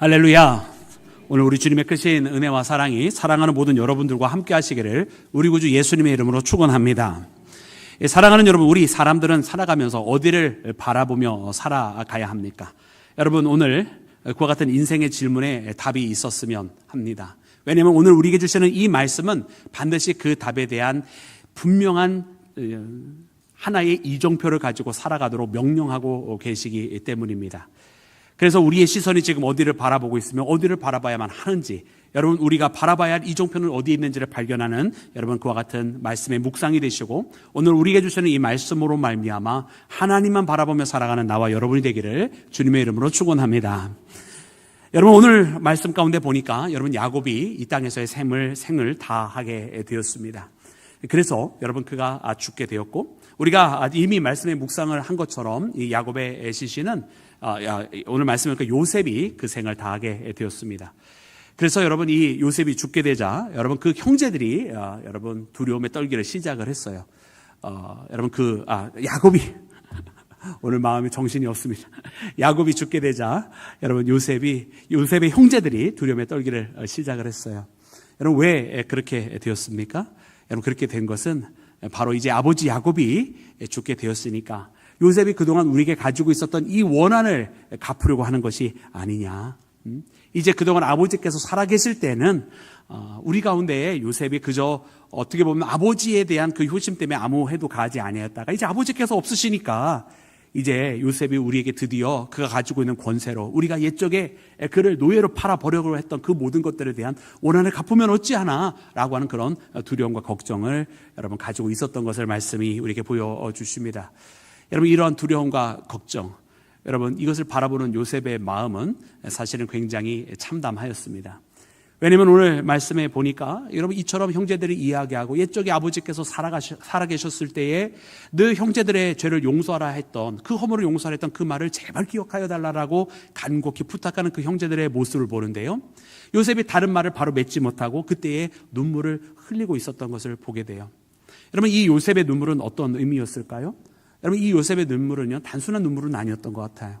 할렐루야. 오늘 우리 주님의 크신 은혜와 사랑이 사랑하는 모든 여러분들과 함께 하시기를 우리 구주 예수님의 이름으로 축원합니다. 사랑하는 여러분, 우리 사람들은 살아가면서 어디를 바라보며 살아가야 합니까? 여러분, 오늘 그와 같은 인생의 질문에 답이 있었으면 합니다. 왜냐하면 오늘 우리에게 주시는 이 말씀은 반드시 그 답에 대한 분명한 하나의 이정표를 가지고 살아가도록 명령하고 계시기 때문입니다. 그래서 우리의 시선이 지금 어디를 바라보고 있으면 어디를 바라봐야만 하는지, 여러분, 우리가 바라봐야 할 이정표는 어디에 있는지를 발견하는 여러분 그와 같은 말씀의 묵상이 되시고, 오늘 우리에게 주시는 이 말씀으로 말미암아 하나님만 바라보며 살아가는 나와 여러분이 되기를 주님의 이름으로 축원합니다. 여러분, 오늘 말씀 가운데 보니까 여러분 야곱이 이 땅에서의 생을 다하게 되었습니다. 그래서 여러분 그가 죽게 되었고, 우리가 이미 말씀의 묵상을 한 것처럼 이 야곱의 시신은 오늘 말씀을 요셉이 그 생을 다하게 되었습니다. 그래서 여러분 이 요셉이 죽게 되자 여러분 그 형제들이 여러분 두려움에 떨기를 시작을 했어요. 여러분 야곱이 오늘 마음에 정신이 없습니다. 야곱이 죽게 되자 여러분 요셉의 형제들이 두려움에 떨기를 시작을 했어요. 여러분 왜 그렇게 되었습니까? 여러분 그렇게 된 것은 바로 이제 아버지 야곱이 죽게 되었으니까 요셉이 그동안 우리에게 가지고 있었던 이 원한을 갚으려고 하는 것이 아니냐. 이제 그동안 아버지께서 살아계실 때는 우리 가운데에 요셉이 그저 어떻게 보면 아버지에 대한 그 효심 때문에 아무 해도 가지 아니었다가 이제 아버지께서 없으시니까 이제 요셉이 우리에게 드디어 그가 가지고 있는 권세로 우리가 옛적에 그를 노예로 팔아버려고 했던 그 모든 것들에 대한 원한을 갚으면 어찌하나 라고 하는 그런 두려움과 걱정을 여러분 가지고 있었던 것을 말씀이 우리에게 보여주십니다. 여러분 이러한 두려움과 걱정, 여러분 이것을 바라보는 요셉의 마음은 사실은 굉장히 참담하였습니다. 왜냐하면 오늘 말씀에 보니까 여러분 이처럼 형제들이 이야기하고 옛적에 아버지께서 살아계셨을 때에 늘 형제들의 죄를 용서하라 했던 그 허물을 용서하라 했던 그 말을 제발 기억하여 달라고 간곡히 부탁하는 그 형제들의 모습을 보는데요, 요셉이 다른 말을 바로 맺지 못하고 그때에 눈물을 흘리고 있었던 것을 보게 돼요. 여러분 이 요셉의 눈물은 어떤 의미였을까요? 여러분 이 요셉의 눈물은요 단순한 눈물은 아니었던 것 같아요.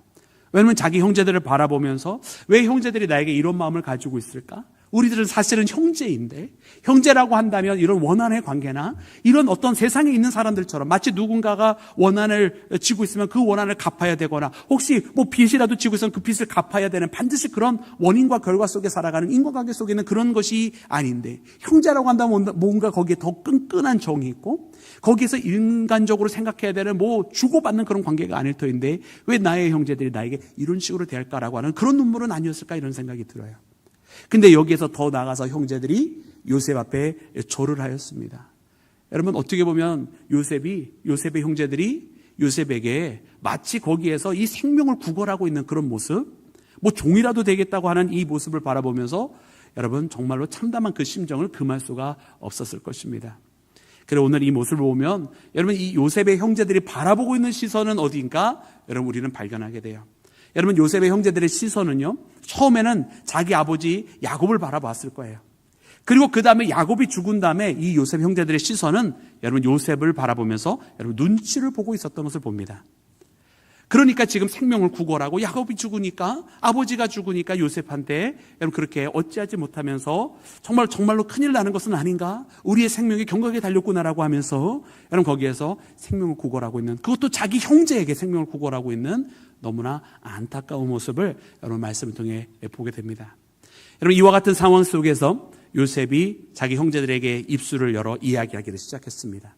왜냐하면 자기 형제들을 바라보면서 왜 형제들이 나에게 이런 마음을 가지고 있을까? 우리들은 사실은 형제인데, 형제라고 한다면 이런 원한의 관계나 이런 어떤 세상에 있는 사람들처럼 마치 누군가가 원한을 지고 있으면 그 원한을 갚아야 되거나 혹시 빚이라도 지고 있으면 그 빚을 갚아야 되는 반드시 그런 원인과 결과 속에 살아가는 인과관계 속에 있는 그런 것이 아닌데, 형제라고 한다면 뭔가 거기에 더 끈끈한 정이 있고 거기에서 인간적으로 생각해야 되는 주고받는 그런 관계가 아닐 터인데 왜 나의 형제들이 나에게 이런 식으로 대할까라고 하는 그런 눈물은 아니었을까 이런 생각이 들어요. 근데 여기에서 더 나아가서 형제들이 요셉 앞에 절을 하였습니다. 여러분 어떻게 보면 요셉의 형제들이 요셉에게 마치 거기에서 이 생명을 구걸하고 있는 그런 모습, 종이라도 되겠다고 하는 이 모습을 바라보면서 여러분 정말로 참담한 그 심정을 금할 수가 없었을 것입니다. 그리고 오늘 이 모습을 보면 여러분 이 요셉의 형제들이 바라보고 있는 시선은 어디인가 여러분 우리는 발견하게 돼요. 여러분 요셉의 형제들의 시선은요 처음에는 자기 아버지 야곱을 바라봤을 거예요. 그리고 그 다음에 야곱이 죽은 다음에 이 요셉 형제들의 시선은 여러분 요셉을 바라보면서 여러분 눈치를 보고 있었던 것을 봅니다. 그러니까 지금 생명을 구걸하고 야곱이 죽으니까, 아버지가 죽으니까 요셉한테 여러분 그렇게 어찌하지 못하면서 정말로 큰일 나는 것은 아닌가, 우리의 생명이 경각에 달렸구나라고 하면서 여러분 거기에서 생명을 구걸하고 있는, 그것도 자기 형제에게 생명을 구걸하고 있는 너무나 안타까운 모습을 여러분 말씀을 통해 보게 됩니다. 여러분 이와 같은 상황 속에서 요셉이 자기 형제들에게 입술을 열어 이야기하기를 시작했습니다.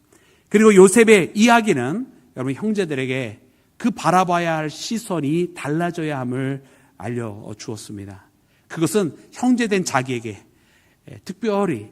그리고 요셉의 이야기는 여러분 형제들에게 그 바라봐야 할 시선이 달라져야 함을 알려주었습니다. 그것은 형제된 자기에게 특별히,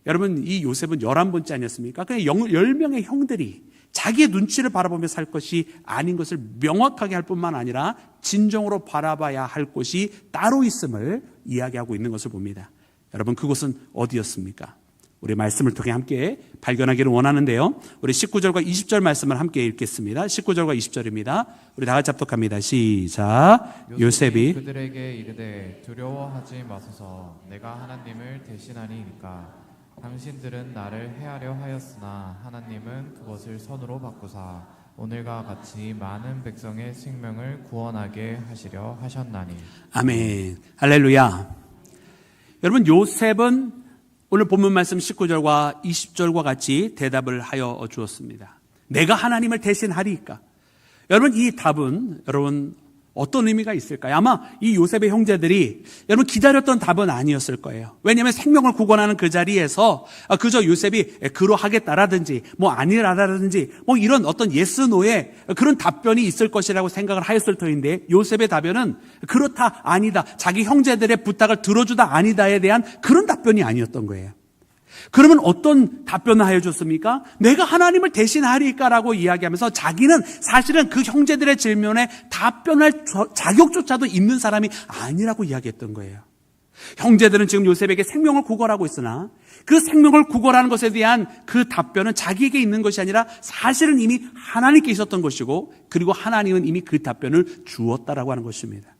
여러분 이 요셉은 11번째 아니었습니까? 그냥 10명의 형들이 자기의 눈치를 바라보며 살 것이 아닌 것을 명확하게 할 뿐만 아니라 진정으로 바라봐야 할 곳이 따로 있음을 이야기하고 있는 것을 봅니다. 여러분 그곳은 어디였습니까? 우리 말씀을 통해 함께 발견하기를 원하는데요, 우리 19절과 20절 말씀을 함께 읽겠습니다. 19절과 20절입니다. 우리 다 같이 합독합니다. 시작. 요셉이 그들에게 이르되 두려워하지 마소서, 내가 하나님을 대신하니이까. 당신들은 나를 해하려 하였으나 하나님은 그것을 선으로 바꾸사 오늘과 같이 많은 백성의 생명을 구원하게 하시려 하셨나니. 아멘. 할렐루야. 여러분, 요셉은 오늘 본문 말씀 19절과 20절과 같이 대답을 하여 주었습니다. 내가 하나님을 대신하리이까? 여러분, 이 답은 여러분 어떤 의미가 있을까요? 아마 이 요셉의 형제들이 여러분 기다렸던 답은 아니었을 거예요. 왜냐하면 생명을 구원하는 그 자리에서 그저 요셉이 그러하겠다라든지 아니라라든지 이런 어떤 yes, no의 그런 답변이 있을 것이라고 생각을 하였을 터인데, 요셉의 답변은 그렇다, 아니다, 자기 형제들의 부탁을 들어주다, 아니다에 대한 그런 답변이 아니었던 거예요. 그러면 어떤 답변을 하여 줬습니까? 내가 하나님을 대신하리까라고 이야기하면서 자기는 사실은 그 형제들의 질문에 답변할 자격조차도 있는 사람이 아니라고 이야기했던 거예요. 형제들은 지금 요셉에게 생명을 구걸하고 있으나 그 생명을 구걸하는 것에 대한 그 답변은 자기에게 있는 것이 아니라 사실은 이미 하나님께 있었던 것이고, 그리고 하나님은 이미 그 답변을 주었다라고 하는 것입니다.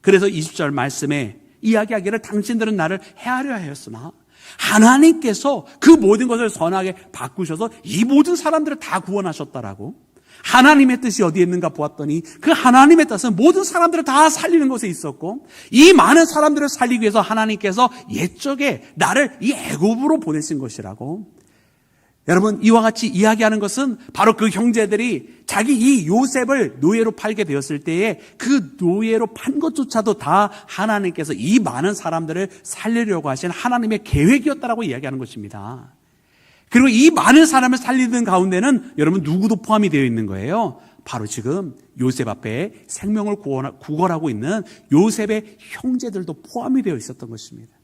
그래서 20절 말씀에 이야기하기를 당신들은 나를 해하려 하였으나 하나님께서 그 모든 것을 선하게 바꾸셔서 이 모든 사람들을 다 구원하셨다라고. 하나님의 뜻이 어디에 있는가 보았더니 그 하나님의 뜻은 모든 사람들을 다 살리는 것에 있었고, 이 많은 사람들을 살리기 위해서 하나님께서 옛적에 나를 이 애굽으로 보내신 것이라고. 여러분, 이와 같이 이야기하는 것은 바로 그 형제들이 자기 이 요셉을 노예로 팔게 되었을 때에 그 노예로 판 것조차도 다 하나님께서 이 많은 사람들을 살리려고 하신 하나님의 계획이었다라고 이야기하는 것입니다. 그리고 이 많은 사람을 살리는 가운데는 여러분 누구도 포함이 되어 있는 거예요. 바로 지금 요셉 앞에 생명을 구걸하고 있는 요셉의 형제들도 포함이 되어 있었던 것입니다.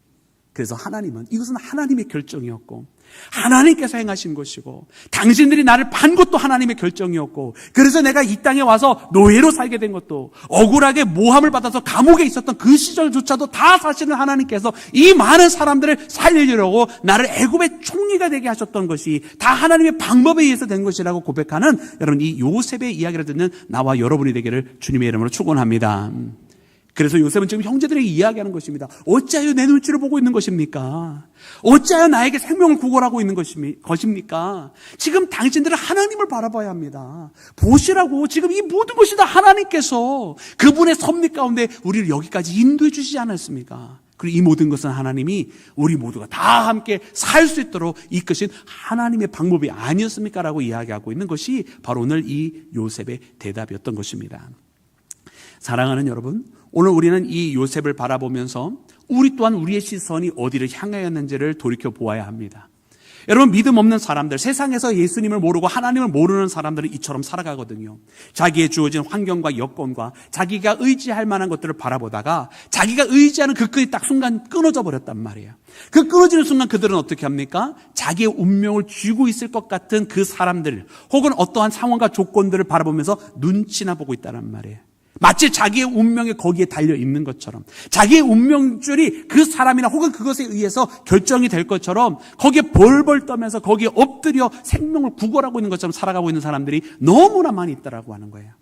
그래서 하나님은, 이것은 하나님의 결정이었고 하나님께서 행하신 것이고, 당신들이 나를 판 것도 하나님의 결정이었고, 그래서 내가 이 땅에 와서 노예로 살게 된 것도, 억울하게 모함을 받아서 감옥에 있었던 그 시절조차도 다 사실은 하나님께서 이 많은 사람들을 살리려고 나를 애굽의 총리가 되게 하셨던 것이 다 하나님의 방법에 의해서 된 것이라고 고백하는 여러분, 이 요셉의 이야기를 듣는 나와 여러분이 되기를 주님의 이름으로 축원합니다. 그래서 요셉은 지금 형제들에게 이야기하는 것입니다. 어찌하여 내 눈치를 보고 있는 것입니까? 어찌하여 나에게 생명을 구걸하고 있는 것입니까? 지금 당신들은 하나님을 바라봐야 합니다. 보시라고, 지금 이 모든 것이 다 하나님께서 그분의 섭리 가운데 우리를 여기까지 인도해 주시지 않았습니까? 그리고 이 모든 것은 하나님이 우리 모두가 다 함께 살 수 있도록 이끄신 하나님의 방법이 아니었습니까? 라고 이야기하고 있는 것이 바로 오늘 이 요셉의 대답이었던 것입니다. 사랑하는 여러분, 오늘 우리는 이 요셉을 바라보면서 우리 또한 우리의 시선이 어디를 향하였는지를 돌이켜 보아야 합니다. 여러분, 믿음 없는 사람들, 세상에서 예수님을 모르고 하나님을 모르는 사람들은 이처럼 살아가거든요. 자기의 주어진 환경과 여건과 자기가 의지할 만한 것들을 바라보다가 자기가 의지하는 그 끈이 딱 순간 끊어져 버렸단 말이에요. 그 끊어지는 순간 그들은 어떻게 합니까? 자기의 운명을 쥐고 있을 것 같은 그 사람들, 혹은 어떠한 상황과 조건들을 바라보면서 눈치나 보고 있다는 말이에요. 마치 자기의 운명이 거기에 달려 있는 것처럼, 자기의 운명줄이 그 사람이나 혹은 그것에 의해서 결정이 될 것처럼 거기에 벌벌 떠면서 거기에 엎드려 생명을 구걸하고 있는 것처럼 살아가고 있는 사람들이 너무나 많이 있다라고 하는 거예요.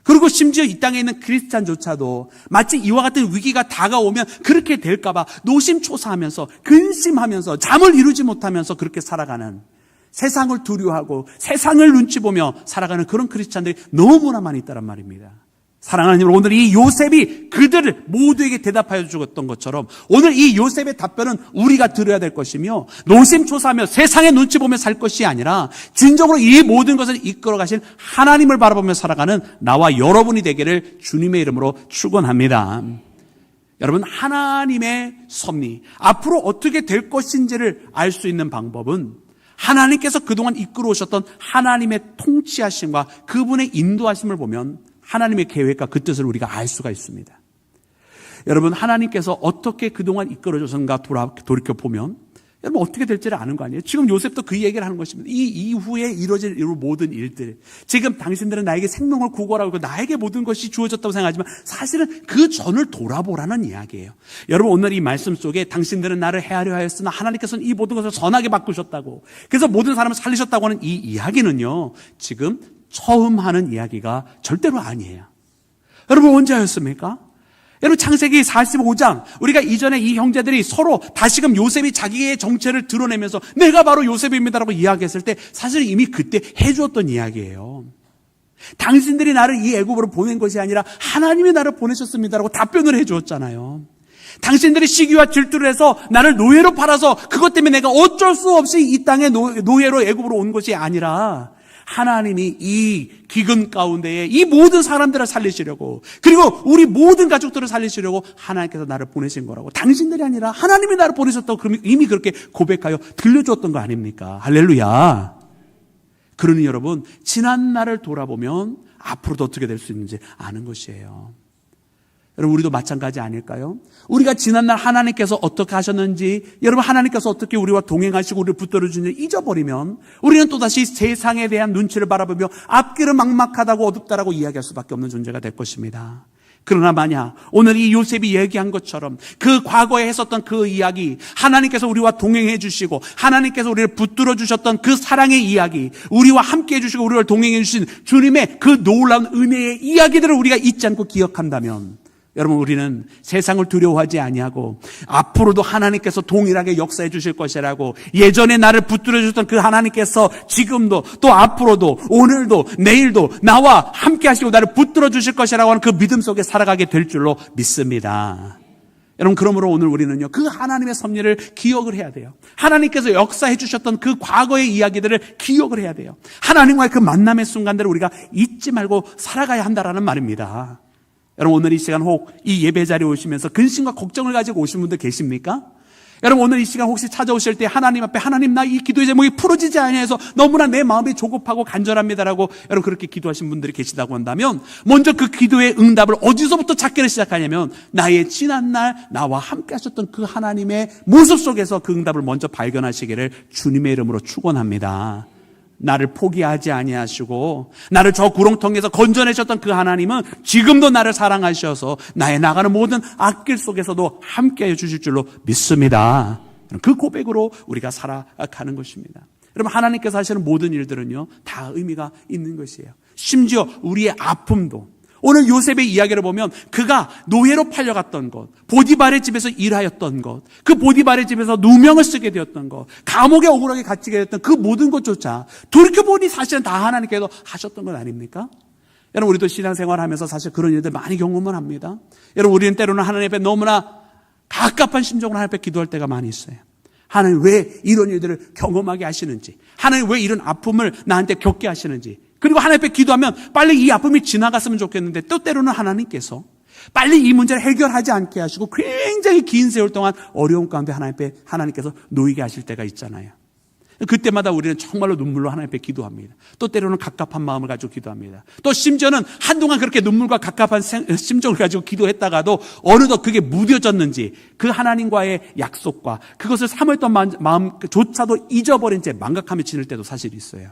그리고 심지어 이 땅에 있는 크리스찬조차도 마치 이와 같은 위기가 다가오면 그렇게 될까봐 노심초사하면서 근심하면서 잠을 이루지 못하면서 그렇게 살아가는, 세상을 두려워하고 세상을 눈치 보며 살아가는 그런 크리스찬들이 너무나 많이 있다란 말입니다. 사랑하는 여러분, 오늘 이 요셉이 그들을 모두에게 대답하여 주었던 것처럼 오늘 이 요셉의 답변은 우리가 들어야 될 것이며, 노심초사하며 세상의 눈치 보며 살 것이 아니라 진정으로 이 모든 것을 이끌어 가신 하나님을 바라보며 살아가는 나와 여러분이 되기를 주님의 이름으로 축원합니다. 여러분, 하나님의 섭리, 앞으로 어떻게 될 것인지를 알 수 있는 방법은 하나님께서 그동안 이끌어 오셨던 하나님의 통치하심과 그분의 인도하심을 보면 하나님의 계획과 그 뜻을 우리가 알 수가 있습니다. 여러분, 하나님께서 어떻게 그동안 이끌어줘서인가 돌이켜보면 여러분 어떻게 될지를 아는 거 아니에요? 지금 요셉도 그 얘기를 하는 것입니다. 이 이후에 이루어질 모든 일들, 지금 당신들은 나에게 생명을 구걸하고 나에게 모든 것이 주어졌다고 생각하지만 사실은 그 전을 돌아보라는 이야기예요. 여러분, 오늘 이 말씀 속에 당신들은 나를 해하려 하였으나 하나님께서는 이 모든 것을 선하게 바꾸셨다고, 그래서 모든 사람을 살리셨다고 하는 이 이야기는요, 지금 처음 하는 이야기가 절대로 아니에요. 여러분, 언제 하였습니까? 여러분, 창세기 45장, 우리가 이전에 이 형제들이 서로 다시금 요셉이 자기의 정체를 드러내면서 내가 바로 요셉입니다라고 이야기했을 때 사실 이미 그때 해주었던 이야기예요. 당신들이 나를 이 애굽으로 보낸 것이 아니라 하나님이 나를 보내셨습니다라고 답변을 해주었잖아요. 당신들이 시기와 질투를 해서 나를 노예로 팔아서 그것 때문에 내가 어쩔 수 없이 이 땅에 노예로 애굽으로 온 것이 아니라 하나님이 이 기근 가운데에 이 모든 사람들을 살리시려고, 그리고 우리 모든 가족들을 살리시려고 하나님께서 나를 보내신 거라고, 당신들이 아니라 하나님이 나를 보내셨다고 이미 그렇게 고백하여 들려줬던 거 아닙니까? 할렐루야. 그러니 여러분, 지난 날을 돌아보면 앞으로도 어떻게 될 수 있는지 아는 것이에요. 여러분, 우리도 마찬가지 아닐까요? 우리가 지난날 하나님께서 어떻게 하셨는지, 여러분 하나님께서 어떻게 우리와 동행하시고 우리를 붙들어 주는지 잊어버리면 우리는 또다시 세상에 대한 눈치를 바라보며 앞길은 막막하다고 어둡다라고 이야기할 수밖에 없는 존재가 될 것입니다. 그러나 만약 오늘 이 요셉이 얘기한 것처럼 그 과거에 했었던 그 이야기, 하나님께서 우리와 동행해 주시고 하나님께서 우리를 붙들어 주셨던 그 사랑의 이야기, 우리와 함께 해주시고 우리를 동행해 주신 주님의 그 놀라운 은혜의 이야기들을 우리가 잊지 않고 기억한다면, 여러분 우리는 세상을 두려워하지 아니하고 앞으로도 하나님께서 동일하게 역사해 주실 것이라고, 예전에 나를 붙들어 주셨던 그 하나님께서 지금도 또 앞으로도 오늘도 내일도 나와 함께 하시고 나를 붙들어 주실 것이라고 하는 그 믿음 속에 살아가게 될 줄로 믿습니다. 여러분, 그러므로 오늘 우리는요, 그 하나님의 섭리를 기억을 해야 돼요. 하나님께서 역사해 주셨던 그 과거의 이야기들을 기억을 해야 돼요. 하나님과의 그 만남의 순간들을 우리가 잊지 말고 살아가야 한다라는 말입니다. 여러분, 오늘 이 시간 혹 이 예배 자리에 오시면서 근심과 걱정을 가지고 오신 분들 계십니까? 여러분, 오늘 이 시간 혹시 찾아오실 때 하나님 앞에, 하나님 나 이 기도의 제목이 풀어지지 않아서 너무나 내 마음이 조급하고 간절합니다라고 여러분 그렇게 기도하신 분들이 계시다고 한다면, 먼저 그 기도의 응답을 어디서부터 찾기를 시작하냐면 나의 지난날 나와 함께 하셨던 그 하나님의 모습 속에서 그 응답을 먼저 발견하시기를 주님의 이름으로 축원합니다. 나를 포기하지 아니하시고 나를 저 구렁텅이에서 건져내셨던 그 하나님은 지금도 나를 사랑하셔서 나의 나가는 모든 앞길 속에서도 함께해 주실 줄로 믿습니다. 그 고백으로 우리가 살아가는 것입니다. 여러분, 하나님께서 하시는 모든 일들은요 다 의미가 있는 것이에요. 심지어 우리의 아픔도, 오늘 요셉의 이야기를 보면 그가 노예로 팔려갔던 것, 보디발의 집에서 일하였던 것, 그 보디발의 집에서 누명을 쓰게 되었던 것, 감옥에 억울하게 갇히게 되었던 그 모든 것조차 돌이켜보니 사실은 다 하나님께서 하셨던 것 아닙니까? 여러분, 우리도 신앙생활하면서 사실 그런 일들 많이 경험을 합니다. 여러분, 우리는 때로는 하나님 앞에 너무나 갑갑한 심정으로 하나님 앞에 기도할 때가 많이 있어요. 하나님 왜 이런 일들을 경험하게 하시는지, 하나님 왜 이런 아픔을 나한테 겪게 하시는지, 그리고 하나님 앞에 기도하면 빨리 이 아픔이 지나갔으면 좋겠는데 또 때로는 하나님께서 빨리 이 문제를 해결하지 않게 하시고 굉장히 긴 세월 동안 어려움 가운데 하나님께서 놓이게 하실 때가 있잖아요. 그때마다 우리는 정말로 눈물로 하나님 앞에 기도합니다. 또 때로는 갑갑한 마음을 가지고 기도합니다. 또 심지어는 한동안 그렇게 눈물과 갑갑한 심정을 가지고 기도했다가도 어느덧 그게 무뎌졌는지 그 하나님과의 약속과 그것을 삼았던 마음조차도 잊어버린 채 망각하며 지낼 때도 사실 있어요.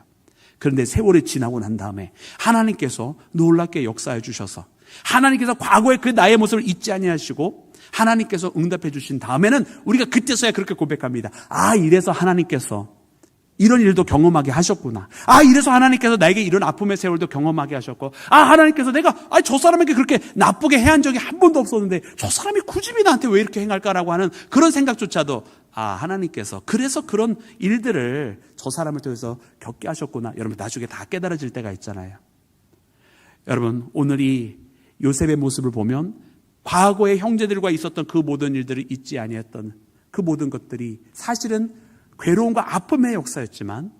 그런데 세월이 지나고 난 다음에 하나님께서 놀랍게 역사해 주셔서, 하나님께서 과거의 그 나의 모습을 잊지 아니하시고 하나님께서 응답해 주신 다음에는 우리가 그때서야 그렇게 고백합니다. 아, 이래서 하나님께서 이런 일도 경험하게 하셨구나. 아, 이래서 하나님께서 나에게 이런 아픔의 세월도 경험하게 하셨고, 아, 하나님께서 내가 저 사람에게 그렇게 나쁘게 해한 적이 한 번도 없었는데 저 사람이 굳이 나한테 왜 이렇게 행할까라고 하는 그런 생각조차도, 아, 하나님께서 그래서 그런 일들을 저 사람을 통해서 겪게 하셨구나. 여러분, 나중에 다 깨달아질 때가 있잖아요. 여러분, 오늘 이 요셉의 모습을 보면 과거의 형제들과 있었던 그 모든 일들을 잊지 아니했던 그 모든 것들이 사실은 괴로움과 아픔의 역사였지만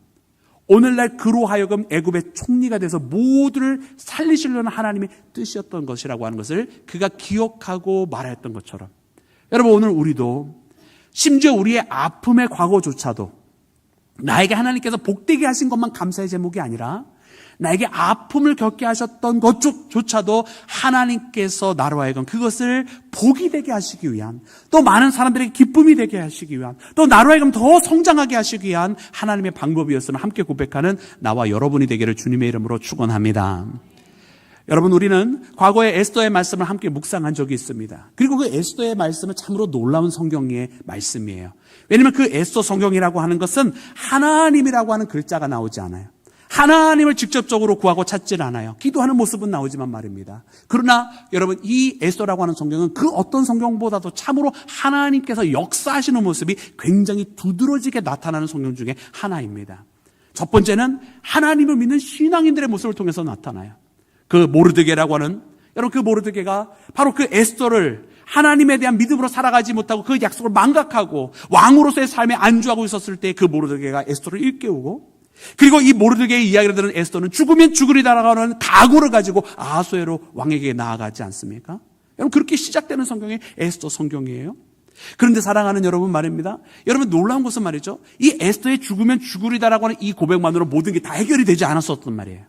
오늘날 그로 하여금 애굽의 총리가 돼서 모두를 살리시려는 하나님의 뜻이었던 것이라고 하는 것을 그가 기억하고 말했던 것처럼, 여러분, 오늘 우리도 심지어 우리의 아픔의 과거조차도 나에게 하나님께서 복되게 하신 것만 감사의 제목이 아니라 나에게 아픔을 겪게 하셨던 것조차도 하나님께서 나로 하여금 그것을 복이 되게 하시기 위한, 또 많은 사람들에게 기쁨이 되게 하시기 위한, 또 나로 하여금 더 성장하게 하시기 위한 하나님의 방법이었음을 함께 고백하는 나와 여러분이 되기를 주님의 이름으로 축원합니다. 여러분, 우리는 과거에 에스더의 말씀을 함께 묵상한 적이 있습니다. 그리고 그 에스더의 말씀은 참으로 놀라운 성경의 말씀이에요. 왜냐하면 그 에스더 성경이라고 하는 것은 하나님이라고 하는 글자가 나오지 않아요. 하나님을 직접적으로 구하고 찾질 않아요. 기도하는 모습은 나오지만 말입니다. 그러나 여러분, 이 에스더라고 하는 성경은 그 어떤 성경보다도 참으로 하나님께서 역사하시는 모습이 굉장히 두드러지게 나타나는 성경 중에 하나입니다. 첫 번째는 하나님을 믿는 신앙인들의 모습을 통해서 나타나요. 그 모르드게라고 하는, 여러분 그 모르드게가 바로 그 에스더를 하나님에 대한 믿음으로 살아가지 못하고 그 약속을 망각하고 왕으로서의 삶에 안주하고 있었을 때 그 모르드게가 에스더를 일깨우고, 그리고 이 모르드게의 이야기를 들은 에스더는 죽으면 죽으리라고 하는 각오를 가지고 아하수에로 왕에게 나아가지 않습니까? 여러분 그렇게 시작되는 성경이 에스더 성경이에요. 그런데 사랑하는 여러분 말입니다. 여러분 놀라운 것은 말이죠, 이 에스더의 죽으면 죽으리다라고 하는 이 고백만으로 모든 게 다 해결이 되지 않았었단 말이에요.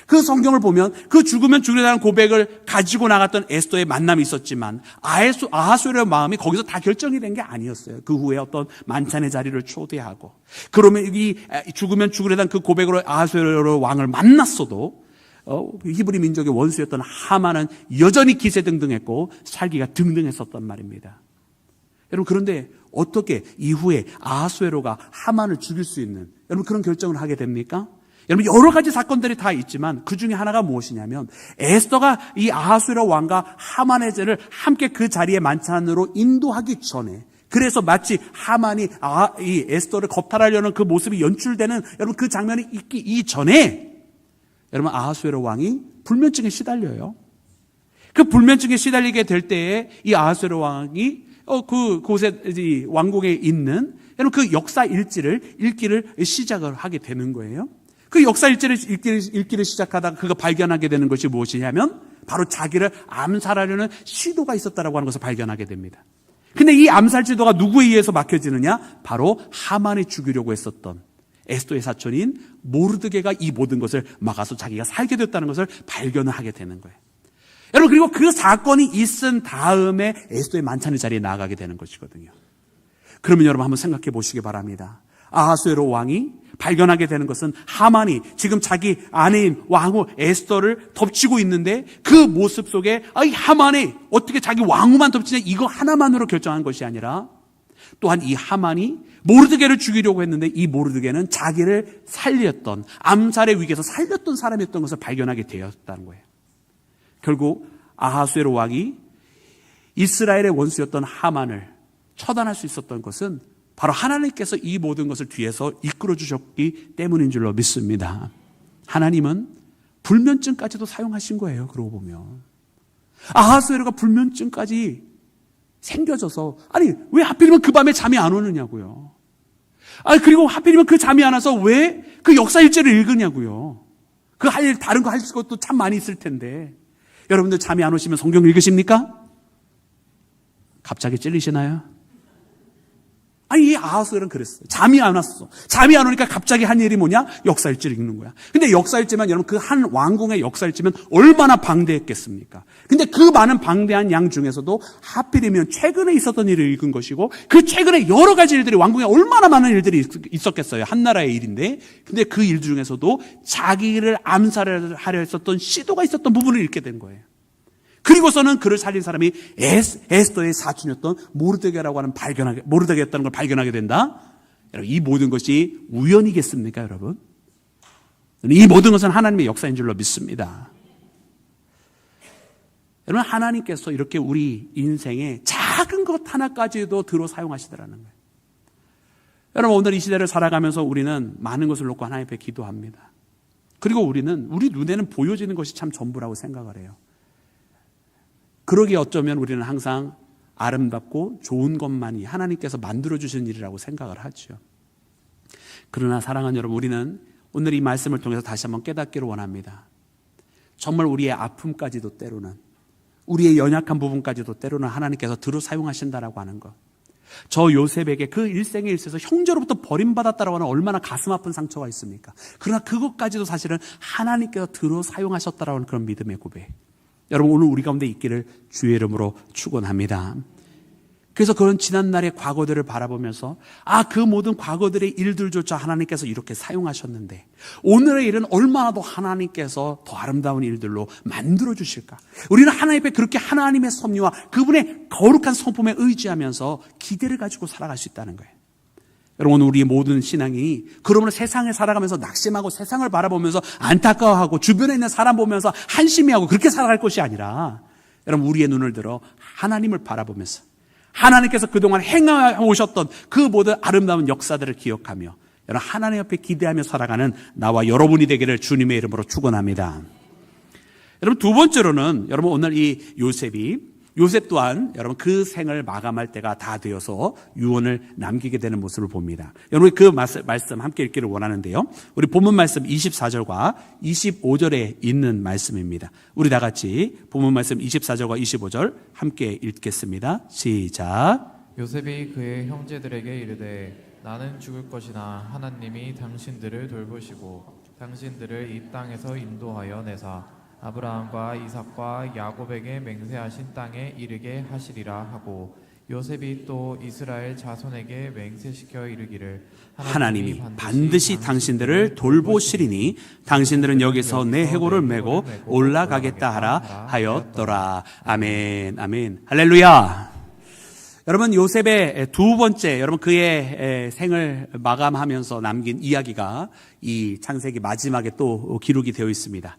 그 성경을 보면 그 죽으면 죽으리라는 고백을 가지고 나갔던 에스더의 만남이 있었지만 아하수에로의 마음이 거기서 다 결정이 된 게 아니었어요. 그 후에 어떤 만찬의 자리를 초대하고, 그러면 이 죽으면 죽으리라는 그 고백으로 아하수에로 왕을 만났어도 히브리 민족의 원수였던 하만은 여전히 기세등등했고 살기가 등등했었단 말입니다. 여러분 그런데 어떻게 이후에 아하수에로가 하만을 죽일 수 있는 여러분 그런 결정을 하게 됩니까? 여러분 여러 가지 사건들이 다 있지만 그 중에 하나가 무엇이냐면, 에스더가 이 아하수에로 왕과 하만의 죄를 함께 그 자리에 만찬으로 인도하기 전에, 그래서 마치 하만이 이 에스더를 겁탈하려는 그 모습이 연출되는 여러분 그 장면이 있기 이전에 여러분 아하수에로 왕이 불면증에 시달려요. 그 불면증에 시달리게 될 때에 이 아하수에로 왕이 그곳에 왕궁에 있는 여러분 그 역사 일지를 읽기를 시작을 하게 되는 거예요. 그 역사 일지를 읽기를 시작하다가 그가 발견하게 되는 것이 무엇이냐면 바로 자기를 암살하려는 시도가 있었다라고 하는 것을 발견하게 됩니다. 근데 이 암살 시도가 누구에 의해서 막혀지느냐? 바로 하만이 죽이려고 했었던 에스더의 사촌인 모르드게가 이 모든 것을 막아서 자기가 살게 됐다는 것을 발견을 하게 되는 거예요. 여러분 그리고 그 사건이 있은 다음에 에스더의 만찬의 자리에 나아가게 되는 것이거든요. 그러면 여러분 한번 생각해 보시기 바랍니다. 아하수에로 왕이 발견하게 되는 것은 하만이 지금 자기 아내인 왕후 에스더를 덮치고 있는데 그 모습 속에 이 하만이 어떻게 자기 왕후만 덮치냐, 이거 하나만으로 결정한 것이 아니라 또한 이 하만이 모르드게를 죽이려고 했는데 이 모르드게는 자기를 살렸던, 암살의 위기에서 살렸던 사람이었던 것을 발견하게 되었다는 거예요. 결국 아하수에로 왕이 이스라엘의 원수였던 하만을 처단할 수 있었던 것은 바로 하나님께서 이 모든 것을 뒤에서 이끌어 주셨기 때문인 줄로 믿습니다. 하나님은 불면증까지도 사용하신 거예요. 그러고 보면 아하수에로가 불면증까지 생겨져서, 아니 왜 하필이면 그 밤에 잠이 안 오느냐고요. 그리고 하필이면 그 잠이 안 와서 왜 그 역사 일지를 읽으냐고요. 다른 거 할 것도 참 많이 있을 텐데. 여러분들 잠이 안 오시면 성경 읽으십니까? 갑자기 찔리시나요? 이 아하수에로는 그랬어요. 잠이 안 왔어. 잠이 안 오니까 갑자기 한 일이 뭐냐? 역사일지를 읽는 거야. 근데 역사일지만 여러분 그 한 왕궁의 역사일지면 얼마나 방대했겠습니까? 근데 그 많은 방대한 양 중에서도 하필이면 최근에 있었던 일을 읽은 것이고, 그 최근에 여러 가지 일들이 왕궁에 얼마나 많은 일들이 있었겠어요. 한 나라의 일인데. 근데 그 일 중에서도 자기를 암살하려 했었던 시도가 있었던 부분을 읽게 된 거예요. 그리고서는 그를 살린 사람이 에스더의 사촌이었던 모르드게라고 하는 모르드게였다는 걸 발견하게 된다. 여러분, 이 모든 것이 우연이겠습니까, 여러분? 이 모든 것은 하나님의 역사인 줄로 믿습니다. 여러분, 하나님께서 이렇게 우리 인생에 작은 것 하나까지도 들어 사용하시더라는 거예요. 여러분, 오늘 이 시대를 살아가면서 우리는 많은 것을 놓고 하나님 앞에 기도합니다. 그리고 우리 눈에는 보여지는 것이 참 전부라고 생각을 해요. 그러기에 어쩌면 우리는 항상 아름답고 좋은 것만이 하나님께서 만들어주신 일이라고 생각을 하죠. 그러나 사랑하는 여러분, 우리는 오늘 이 말씀을 통해서 다시 한번 깨닫기를 원합니다. 정말 우리의 아픔까지도 때로는, 우리의 연약한 부분까지도 때로는 하나님께서 들어 사용하신다라고 하는 것. 저 요셉에게 그 일생에 있어서 형제로부터 버림받았다라고 하는 얼마나 가슴 아픈 상처가 있습니까? 그러나 그것까지도 사실은 하나님께서 들어 사용하셨다라고 하는 그런 믿음의 고백. 여러분, 오늘 우리 가운데 있기를 주의 이름으로 축원합니다. 그래서 그런 지난날의 과거들을 바라보면서 그 모든 과거들의 일들조차 하나님께서 이렇게 사용하셨는데 오늘의 일은 얼마나 더 하나님께서 더 아름다운 일들로 만들어 주실까? 우리는 하나님 앞에 그렇게 하나님의 섭리와 그분의 거룩한 성품에 의지하면서 기대를 가지고 살아갈 수 있다는 거예요. 여러분, 오늘 우리의 모든 신앙이 그러므로 세상을 살아가면서 낙심하고 세상을 바라보면서 안타까워하고 주변에 있는 사람 보면서 한심해하고 그렇게 살아갈 것이 아니라, 여러분, 우리의 눈을 들어 하나님을 바라보면서 하나님께서 그동안 행하오셨던 그 모든 아름다운 역사들을 기억하며 여러분 하나님 앞에 기대하며 살아가는 나와 여러분이 되기를 주님의 이름으로 축원합니다. 여러분 두 번째로는 여러분 오늘 이 요셉 또한 여러분 그 생을 마감할 때가 다 되어서 유언을 남기게 되는 모습을 봅니다. 여러분 그 말씀 함께 읽기를 원하는데요. 우리 본문 말씀 24절과 25절에 있는 말씀입니다. 우리 다 같이 본문 말씀 24절과 25절 함께 읽겠습니다. 시작. 요셉이 그의 형제들에게 이르되 나는 죽을 것이나 하나님이 당신들을 돌보시고 당신들을 이 땅에서 인도하여 내사 아브라함과 이삭과 야곱에게 맹세하신 땅에 이르게 하시리라 하고 요셉이 또 이스라엘 자손에게 맹세시켜 이르기를 하나님이 반드시 당신들을 돌보시리니 당신들은 여기서 내 해골을 메고 올라가겠다 하라 하였더라. 아멘, 아멘, 할렐루야. 여러분 요셉의 두 번째 여러분 그의 생을 마감하면서 남긴 이야기가 이 창세기 마지막에 또 기록이 되어 있습니다.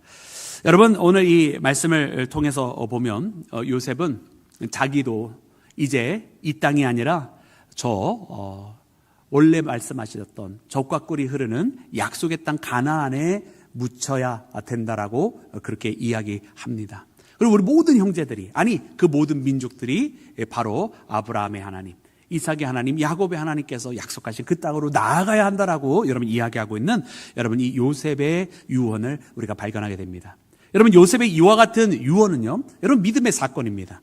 여러분 오늘 이 말씀을 통해서 보면 요셉은 자기도 이제 이 땅이 아니라 원래 말씀하셨던 젖과 꿀이 흐르는 약속의 땅 가나안에 묻혀야 된다라고 그렇게 이야기합니다. 그리고 우리 모든 형제들이 그 모든 민족들이 바로 아브라함의 하나님, 이삭의 하나님, 야곱의 하나님께서 약속하신 그 땅으로 나아가야 한다라고 여러분 이야기하고 있는 여러분 이 요셉의 유언을 우리가 발견하게 됩니다. 여러분 요셉의 이와 같은 유언은요, 여러분 믿음의 사건입니다.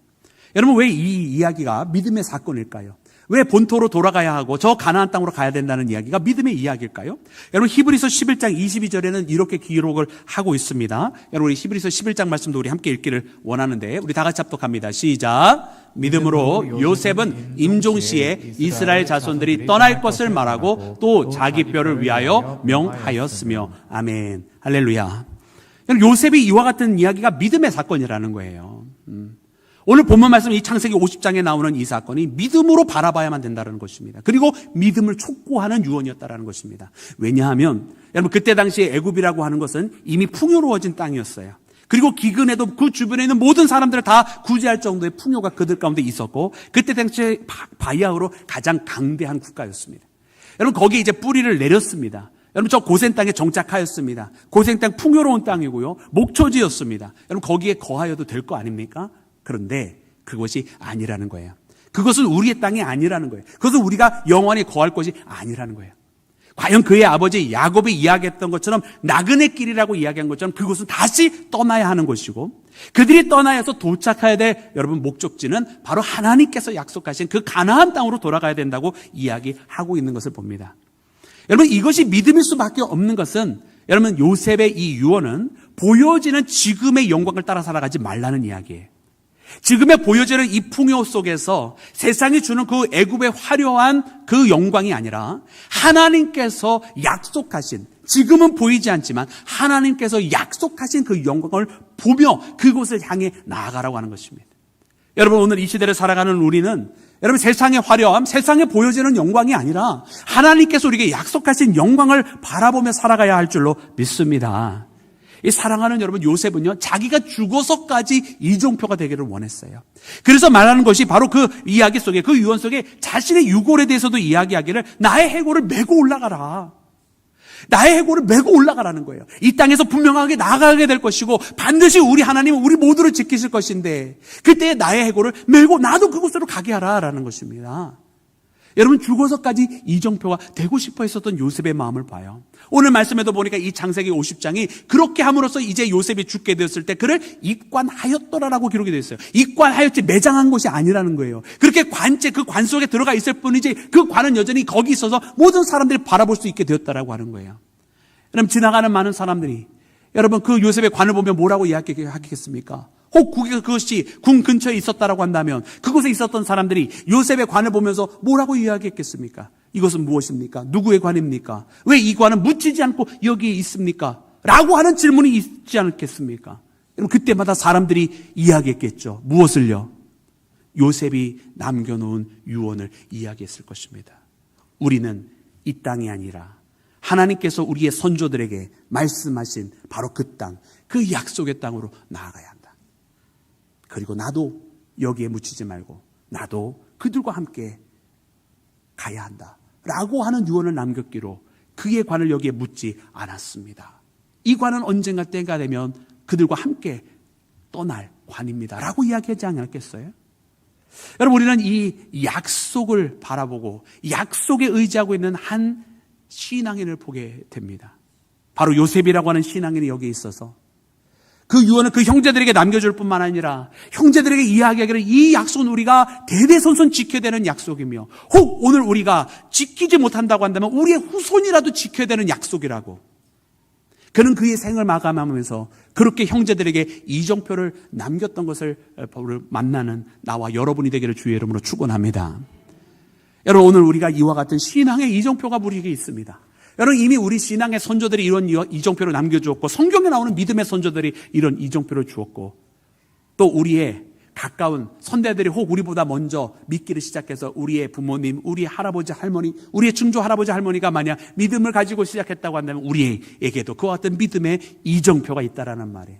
여러분 왜 이 이야기가 믿음의 사건일까요? 왜 본토로 돌아가야 하고 저 가나안 땅으로 가야 된다는 이야기가 믿음의 이야기일까요? 여러분 히브리서 11장 22절에는 이렇게 기록을 하고 있습니다. 여러분 우리 히브리서 11장 말씀도 우리 함께 읽기를 원하는데 우리 다 같이 합독합니다. 시작. 믿음으로 요셉은 임종시에 이스라엘 자손들이 떠날 것을 말하고 또 자기 뼈를 위하여 명하였으며 아멘, 할렐루야. 요셉이 이와 같은 이야기가 믿음의 사건이라는 거예요. 오늘 본문 말씀 이 창세기 50장에 나오는 이 사건이 믿음으로 바라봐야만 된다는 것입니다. 그리고 믿음을 촉구하는 유언이었다는 것입니다. 왜냐하면 여러분 그때 당시에 애굽이라고 하는 것은 이미 풍요로워진 땅이었어요. 그리고 기근에도 그 주변에 있는 모든 사람들을 다 구제할 정도의 풍요가 그들 가운데 있었고 그때 당시에 바야흐로 가장 강대한 국가였습니다. 여러분 거기에 이제 뿌리를 내렸습니다. 여러분 저 고센 땅에 정착하였습니다. 고센 땅 풍요로운 땅이고요. 목초지였습니다. 여러분 거기에 거하여도 될 거 아닙니까? 그런데 그것이 아니라는 거예요. 그것은 우리의 땅이 아니라는 거예요. 그것은 우리가 영원히 거할 것이 아니라는 거예요. 과연 그의 아버지 야곱이 이야기했던 것처럼 나그네 길이라고 이야기한 것처럼 그것은 다시 떠나야 하는 것이고 그들이 떠나야서 도착해야 될 여러분 목적지는 바로 하나님께서 약속하신 그 가나안 땅으로 돌아가야 된다고 이야기하고 있는 것을 봅니다. 여러분 이것이 믿음일 수밖에 없는 것은 여러분 요셉의 이 유언은 보여지는 지금의 영광을 따라 살아가지 말라는 이야기예요. 지금의 보여지는 이 풍요 속에서 세상이 주는 그 애굽의 화려한 그 영광이 아니라 하나님께서 약속하신 지금은 보이지 않지만 하나님께서 약속하신 그 영광을 보며 그곳을 향해 나아가라고 하는 것입니다. 여러분 오늘 이 시대를 살아가는 우리는 여러분 세상의 화려함, 세상에 보여지는 영광이 아니라 하나님께서 우리에게 약속하신 영광을 바라보며 살아가야 할 줄로 믿습니다. 이 사랑하는 여러분 요셉은요 자기가 죽어서까지 이종표가 되기를 원했어요. 그래서 말하는 것이 바로 그 이야기 속에 그 유언 속에 자신의 유골에 대해서도 이야기하기를 나의 해골을 메고 올라가라. 나의 해골을 메고 올라가라는 거예요. 이 땅에서 분명하게 나아가게 될 것이고 반드시 우리 하나님은 우리 모두를 지키실 것인데 그때 나의 해골을 메고 나도 그곳으로 가게 하라라는 것입니다. 여러분 죽어서까지 이정표가 되고 싶어 했었던 요셉의 마음을 봐요. 오늘 말씀에도 보니까 이 창세기 50장이 그렇게 함으로써 이제 요셉이 죽게 되었을 때 그를 입관하였더라라고 기록이 되어 있어요. 입관하였지 매장한 것이 아니라는 거예요. 그렇게 그 관 속에 들어가 있을 뿐이지 그 관은 여전히 거기 있어서 모든 사람들이 바라볼 수 있게 되었다라고 하는 거예요. 여러분 지나가는 많은 사람들이 여러분 그 요셉의 관을 보면 뭐라고 이야기하겠습니까? 혹 그것이 궁 근처에 있었다라고 한다면 그곳에 있었던 사람들이 요셉의 관을 보면서 뭐라고 이야기했겠습니까? 이것은 무엇입니까? 누구의 관입니까? 왜 이 관은 묻히지 않고 여기에 있습니까? 라고 하는 질문이 있지 않겠습니까? 여러분 그때마다 사람들이 이야기했겠죠. 무엇을요? 요셉이 남겨놓은 유언을 이야기했을 것입니다. 우리는 이 땅이 아니라 하나님께서 우리의 선조들에게 말씀하신 바로 그 땅, 그 약속의 땅으로 나아가야 한다. 그리고 나도 여기에 묻히지 말고 나도 그들과 함께 가야 한다 라고 하는 유언을 남겼기로 그의 관을 여기에 묻지 않았습니다. 이 관은 언젠가 때가 되면 그들과 함께 떠날 관입니다 라고 이야기하지 않았겠어요? 여러분, 우리는 이 약속을 바라보고 약속에 의지하고 있는 한 신앙인을 보게 됩니다. 바로 요셉이라고 하는 신앙인이 여기 있어서 그 유언을 그 형제들에게 남겨줄 뿐만 아니라 형제들에게 이야기하기를 이 약속은 우리가 대대손손 지켜야 되는 약속이며 혹 오늘 우리가 지키지 못한다고 한다면 우리의 후손이라도 지켜야 되는 약속이라고, 그는 그의 생을 마감하면서 그렇게 형제들에게 이정표를 남겼던 것을 만나는 나와 여러분이 되기를 주의 이름으로 축원합니다. 여러분, 오늘 우리가 이와 같은 신앙의 이정표가 우리에게 있습니다. 여러분, 이미 우리 신앙의 선조들이 이런 이정표를 남겨주었고 성경에 나오는 믿음의 선조들이 이런 이정표를 주었고 또 우리의 가까운 선대들이 혹 우리보다 먼저 믿기를 시작해서 우리의 부모님, 우리의 할아버지, 할머니, 우리의 증조 할아버지, 할머니가 만약 믿음을 가지고 시작했다고 한다면 우리에게도 그와 같은 믿음의 이정표가 있다라는 말이에요.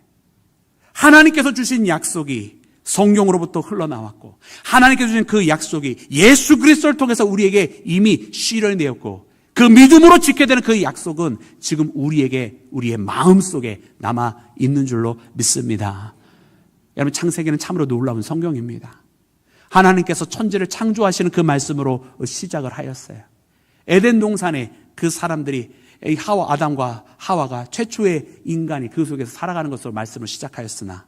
하나님께서 주신 약속이 성경으로부터 흘러나왔고 하나님께서 주신 그 약속이 예수 그리스도를 통해서 우리에게 이미 실현되었고 그 믿음으로 지켜야 되는 그 약속은 지금 우리에게 우리의 마음속에 남아 있는 줄로 믿습니다. 여러분, 창세기는 참으로 놀라운 성경입니다. 하나님께서 천지를 창조하시는 그 말씀으로 시작을 하였어요. 에덴 동산에 그 사람들이 아담과 하와가 최초의 인간이 그 속에서 살아가는 것으로 말씀을 시작하였으나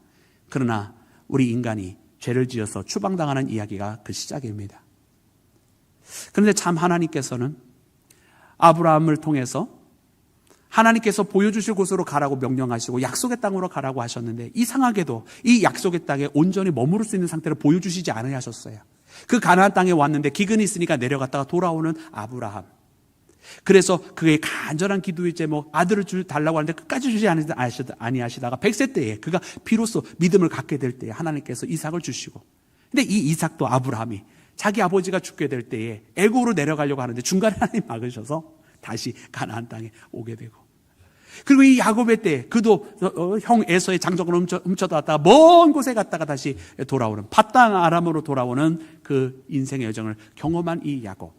그러나 우리 인간이 죄를 지어서 추방당하는 이야기가 그 시작입니다. 그런데 참 하나님께서는 아브라함을 통해서 하나님께서 보여주실 곳으로 가라고 명령하시고 약속의 땅으로 가라고 하셨는데 이상하게도 이 약속의 땅에 온전히 머무를 수 있는 상태를 보여주시지 않으셨어요. 그 가나안 땅에 왔는데 기근이 있으니까 내려갔다가 돌아오는 아브라함. 그래서 그의 간절한 기도의 제목 아들을 달라고 하는데 끝까지 주지 아니하시다가 100세 때에 그가 비로소 믿음을 갖게 될 때에 하나님께서 이삭을 주시고, 근데 이 이삭도 아브라함이 자기 아버지가 죽게 될 때에 애굽으로 내려가려고 하는데 중간에 하나님 막으셔서 다시 가나안 땅에 오게 되고, 그리고 이 야곱의 때 그도 형 에서의 장정을 훔쳐다왔다가 먼 곳에 갔다가 다시 돌아오는 밧단 아람으로 돌아오는 그 인생의 여정을 경험한 이 야곱.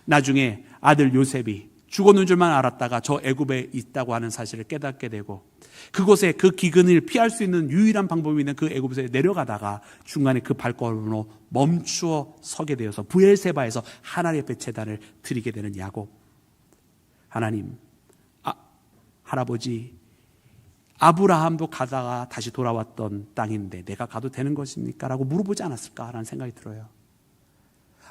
나중에 아들 요셉이 죽었는 줄만 알았다가 저 애굽에 있다고 하는 사실을 깨닫게 되고 그곳에 그 기근을 피할 수 있는 유일한 방법이 있는 그 애굽에서 내려가다가 중간에 그 발걸음으로 멈추어 서게 되어서 부엘세바에서 하나님 앞에 제단을 드리게 되는 야곱. 하나님, 할아버지 아브라함도 가다가 다시 돌아왔던 땅인데 내가 가도 되는 것입니까? 라고 물어보지 않았을까라는 생각이 들어요.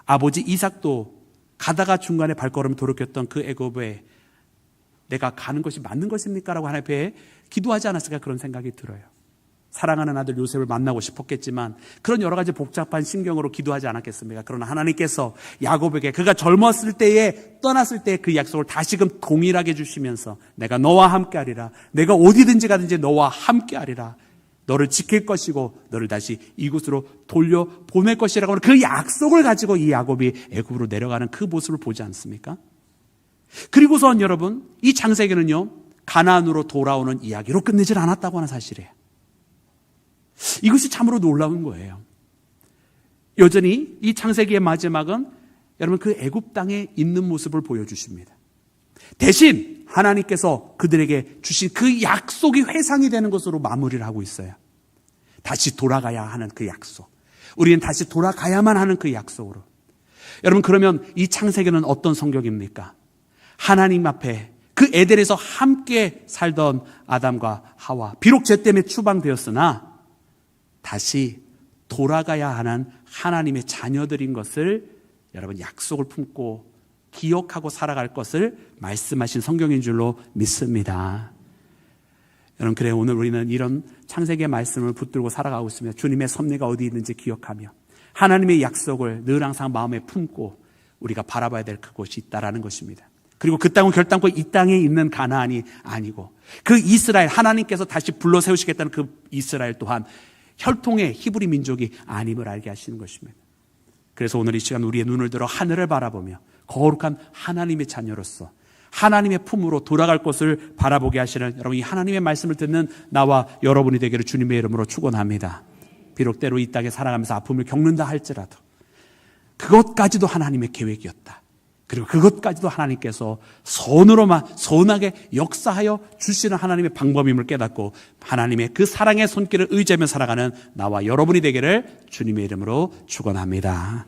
아버지 이삭도 가다가 중간에 발걸음을 돌이켰던 그 애굽에 내가 가는 것이 맞는 것입니까? 라고 하나님 앞에 기도하지 않았을까 그런 생각이 들어요. 사랑하는 아들 요셉을 만나고 싶었겠지만 그런 여러 가지 복잡한 심경으로 기도하지 않았겠습니까? 그러나 하나님께서 야곱에게 그가 젊었을 때에 떠났을 때 그 약속을 다시금 동일하게 주시면서 내가 너와 함께하리라, 내가 어디든지 가든지 너와 함께하리라, 너를 지킬 것이고 너를 다시 이곳으로 돌려보낼 것이라고 하는 그 약속을 가지고 이 야곱이 애굽으로 내려가는 그 모습을 보지 않습니까? 그리고선 여러분, 이 창세기는요 가나안으로 돌아오는 이야기로 끝내질 않았다고 하는 사실이에요. 이것이 참으로 놀라운 거예요. 여전히 이 창세기의 마지막은 여러분 그 애굽 땅에 있는 모습을 보여주십니다. 대신 하나님께서 그들에게 주신 그 약속이 회상이 되는 것으로 마무리를 하고 있어요. 다시 돌아가야 하는 그 약속, 우리는 다시 돌아가야만 하는 그 약속으로. 여러분, 그러면 이 창세기는 어떤 성경입니까? 하나님 앞에 그 에덴에서 함께 살던 아담과 하와, 비록 죄 때문에 추방되었으나 다시 돌아가야 하는 하나님의 자녀들인 것을 여러분 약속을 품고 기억하고 살아갈 것을 말씀하신 성경인 줄로 믿습니다. 여러분, 그래 오늘 우리는 이런 창세기의 말씀을 붙들고 살아가고 있으며 주님의 섭리가 어디 있는지 기억하며 하나님의 약속을 늘 항상 마음에 품고 우리가 바라봐야 될 그곳이 있다라는 것입니다. 그리고 그 땅은 결단코 이 땅에 있는 가나안이 아니고 그 이스라엘, 하나님께서 다시 불러 세우시겠다는 그 이스라엘 또한 혈통의 히브리 민족이 아님을 알게 하시는 것입니다. 그래서 오늘 이 시간 우리의 눈을 들어 하늘을 바라보며 거룩한 하나님의 자녀로서 하나님의 품으로 돌아갈 것을 바라보게 하시는 여러분, 이 하나님의 말씀을 듣는 나와 여러분이 되기를 주님의 이름으로 축원합니다. 비록 때로 이 땅에 살아가면서 아픔을 겪는다 할지라도 그것까지도 하나님의 계획이었다. 그리고 그것까지도 하나님께서 선하게 역사하여 주시는 하나님의 방법임을 깨닫고 하나님의 그 사랑의 손길을 의지하며 살아가는 나와 여러분이 되기를 주님의 이름으로 축원합니다.